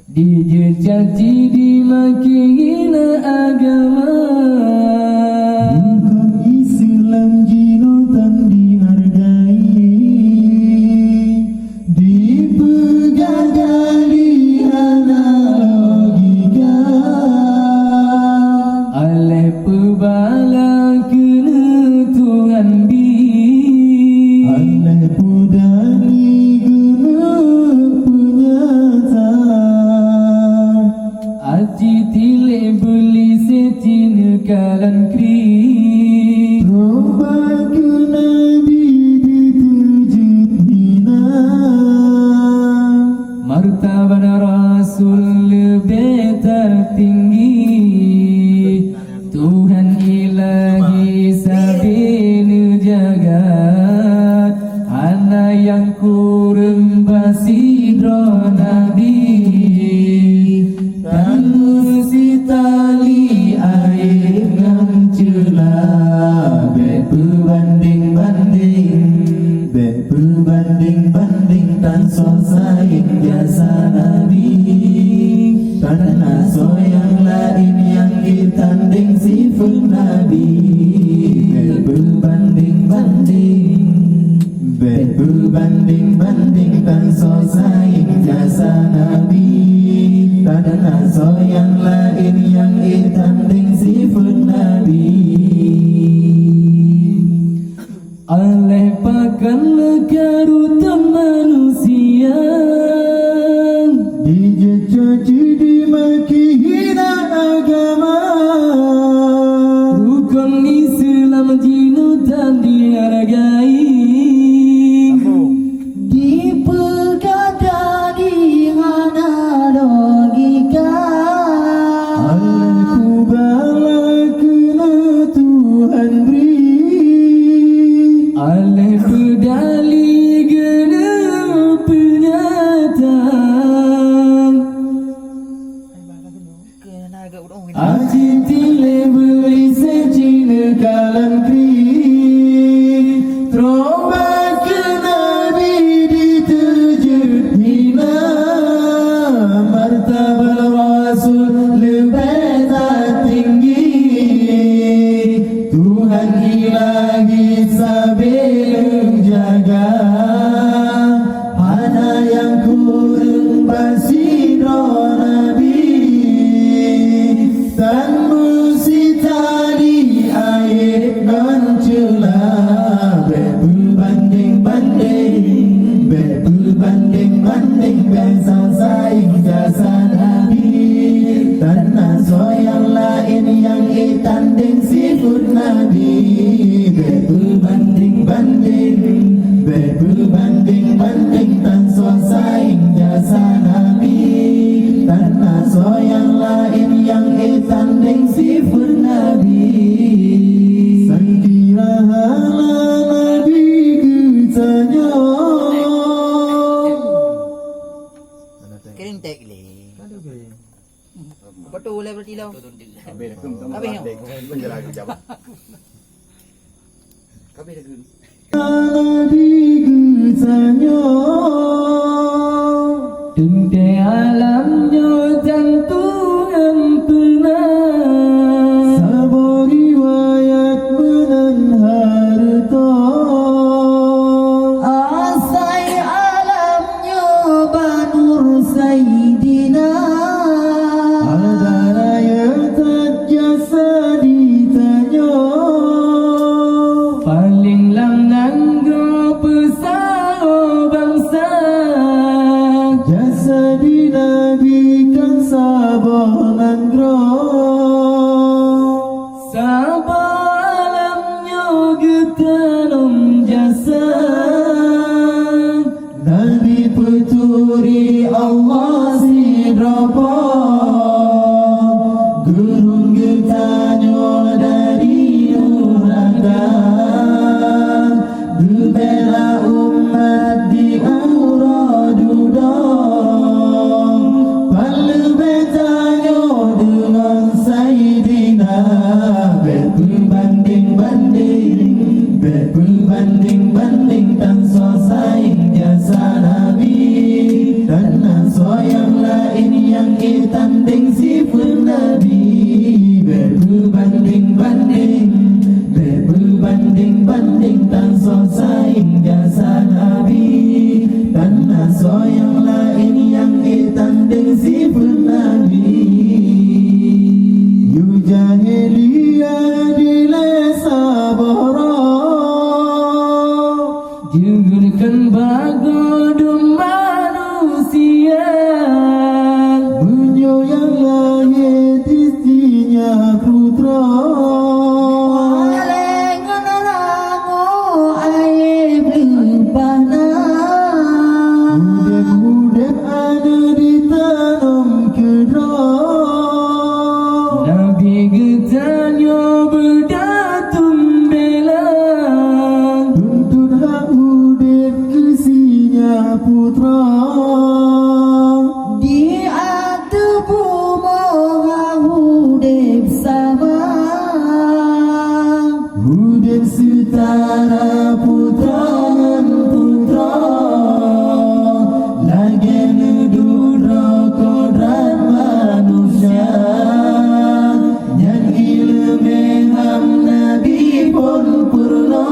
Dijejaji dimaki hina agama, bukan Islam jinutan dihargai, dipegagali analogika, oleh pebala kena Tuhan bi, oleh pudani guna penyata, aji tile beli setina kalan kri, robat ke Nabi ditujud hina, martabat rasul lebih tertinggi, Tuhan ilahi sabina jagat, ana yang kurang basidro Nabi, tanusi tali air ngan celah, berbanding tan sosaing jasa Nabi, karena yang lain yang ditanding sifat Nabi, berbanding tan sosaing jasa Nabi, karena yang lain yang ditanding sifat Nabi. Oleh pakan kerutan manusia, dijejaji dimaki hina agama, rukun Islam jinutan dihargai, dipegadali analogika, oleh kubala kena Tuhan beri, oleh pedali gena penyataan, aji tile beri secina kalan kri, robat ke Nabi ditujud hina, martabat rasul lebih tinggi, Tuhan ilahi sabeleng jaga, hana yang kurang basidro Nabi, tan musi tali air non celah, berbanding bersaing jasa Nabi, karena yang lain yang ditanding sifat Nabi, berbanding tan sosaing jasa Nabi, karena yang lain yang ditanding sifat Nabi. Sangkirahala Nabi ketanya, kering tek le. Betul lah berarti lah. Habis dah. Nabi ketanya, Tente alamnya jantungan pernah, sabar riwayat menan harta, Asai alamnya banur Sayyidina, ada rakyat jasa ditanya, paling lanang go pesao bangsa, jasa di Nabi kan sabar nanggro, sabar alamnya getanom jasa, Nabi peturi Allah sidrapa, gurung getanya dari nuranga, dubela umat di auraduda, palu betanya dengan Sayyidina, berbanding tan sosaing jasa Nabi, karena yang ditanding sifat Nabi. Berbanding-banding, berbanding-banding, tak saing jasa Nabi. Tanah so yang lain yang ditanding sifat Nabi. Yu jahiliyah dilesa borok, Jurkan bagodong manusia, bunyo yang lahir istrinya putra. Alengan alango air berpana, Udep-udep ada ditanam kedok. Nabi getanyo berdatum belang, Tuntut hak udep kesinya putra. di atas bumi hudep sama, Udep setara putra dengan putra. Lagi nedura kodrat manusia. Yang ilmu ham Nabi pun purna.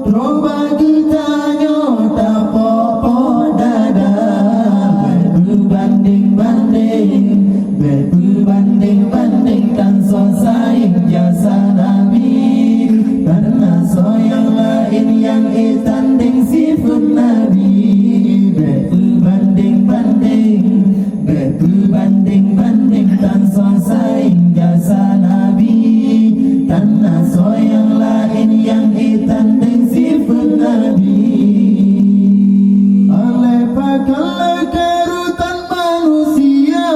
Troba kita nyota popo dada. Berbanding-banding, berbanding-banding, kan so saing jasa Nabi. Karena so yang lain yang ditanding sifat Nabi. Berbanding-banding, berbanding-banding, kan so saing jasa Nabi. Karena so yang lain yang ditanding sifat Nabi. Oleh pakalah kerutan manusia,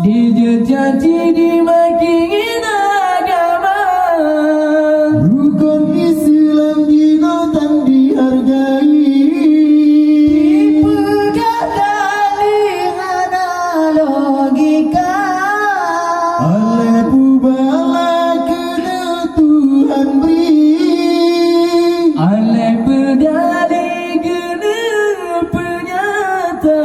dijejaji dimakingin agama, rukun Islam jinatan dihargai. dipegang dengan logika, Oleh pubala kena Tuhan beri. oleh berdali gena penyata,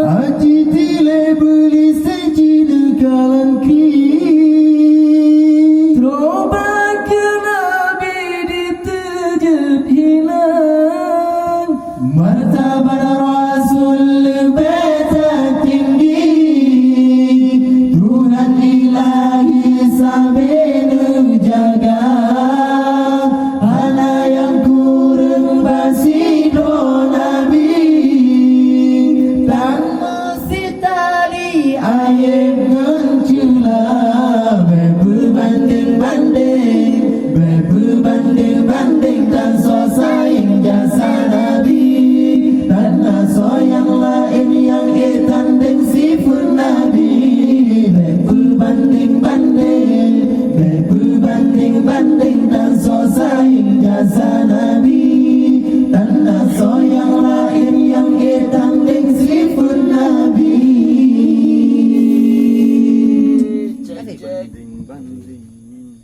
Haji tile beli secina kalan kiri. Troba ke Nabi diterjep hilang, Martabat rasul lebih tinggi. Tuhan ilahi sambil jaga. Hana yang kurang basido Nabi. Tak mesti tali ayat mencula. Berbanding-banding, berbanding-banding, dan so saing jasa Nabi. Tanah so yang lain yang ditanding sifat Nabi. Berbanding-banding, berbanding-banding, dan so saing jasa